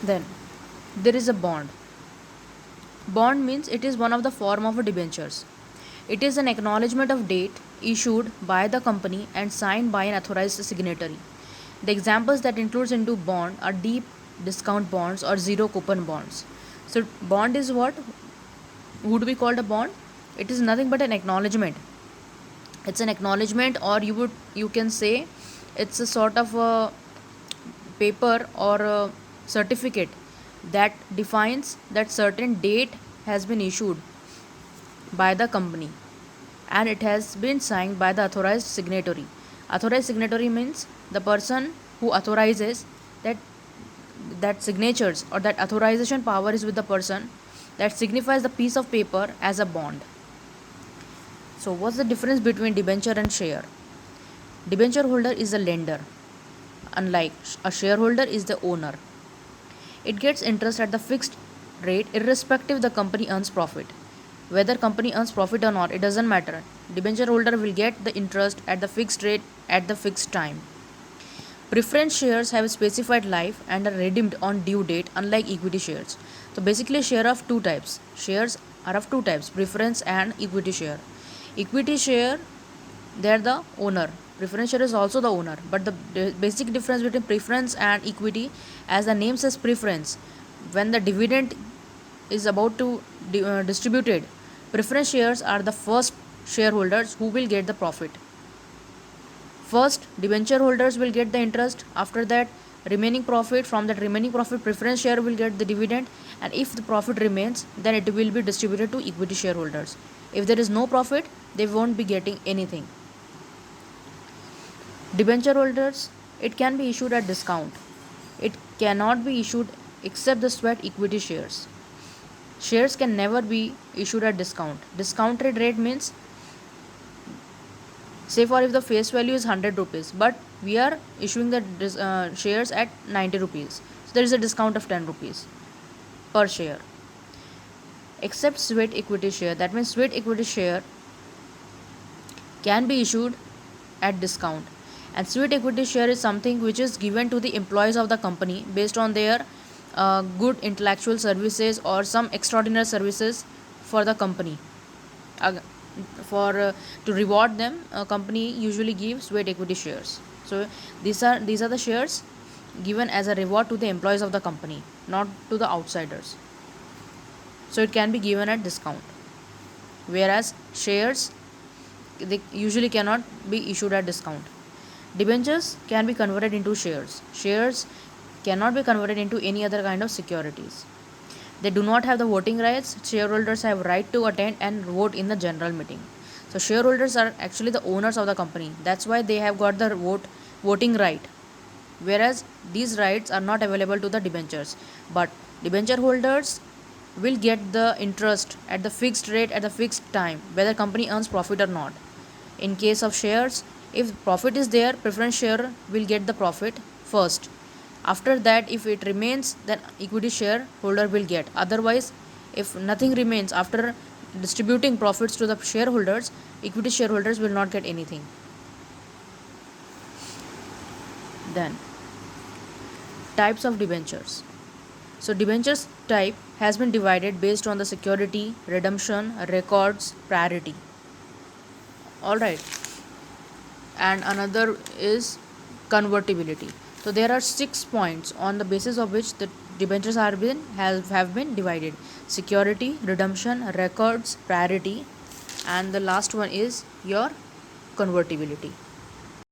Then there is a bond. Bond means it is one of the form of debentures. It is an acknowledgement of date issued by the company and signed by an authorized signatory. The examples that includes into bond are deep discount bonds or zero coupon bonds. So bond is what would be called a bond? It is nothing but an acknowledgement. It's an acknowledgement, or you can say it's a sort of a paper or a certificate that defines that certain date has been issued by the company and it has been signed by the authorized signatory. Authorized signatory means the person who authorizes that signatures or that authorization power is with the person that signifies the piece of paper as a bond. So what's the difference between debenture and share? Debenture holder is a lender, unlike a shareholder is the owner. It gets interest at the fixed rate irrespective the company earns profit. Whether company earns profit or not, it doesn't matter. Debenture holder will get the interest at the fixed rate at the fixed time. Preference shares have a specified life and are redeemed on due date, unlike equity shares. So basically, share of two types. Shares are of two types: preference and equity share. Equity share, they are the owner. Preference share is also the owner, but the basic difference between preference and equity, as the name says, preference. When the dividend is about to distributed, preference shares are the first shareholders who will get the profit. First, debenture holders will get the interest. After that, remaining profit, from that remaining profit, preference share will get the dividend. And if the profit remains, then it will be distributed to equity shareholders. If there is no profit, they won't be getting anything. Debenture holders, it can be issued at discount. It cannot be issued except the sweat equity shares. Shares can never be issued at discount. Discounted rate means, say for if the face value is 100 rupees, but we are issuing the shares at 90 rupees. So there is a discount of 10 rupees per share. Except sweat equity share, that means sweat equity share can be issued at discount. And sweat equity share is something which is given to the employees of the company based on their good intellectual services or some extraordinary services for the company. For to reward them, a company usually gives sweat equity shares. So these are the shares given as a reward to the employees of the company, not to the outsiders. So it can be given at discount, whereas shares, they usually cannot be issued at discount. Debentures can be converted into shares. Shares cannot be converted into any other kind of securities. They do not have the voting rights. Shareholders have right to attend and vote in the general meeting. So shareholders are actually the owners of the company. That's why they have got the voting right. Whereas these rights are not available to the debentures. But debenture holders will get the interest at the fixed rate at the fixed time, whether company earns profit or not. In case of shares, if profit is there, preference share will get the profit first. After that, if it remains, then equity shareholder will get. Otherwise, if nothing remains after distributing profits to the shareholders, equity shareholders will not get anything. Then, types of debentures. So debentures type has been divided based on the security, redemption, records, priority. Alright. And another is convertibility. So there are 6 points on the basis of which the debentures have been divided: security, redemption, records, priority, and the last one is your convertibility.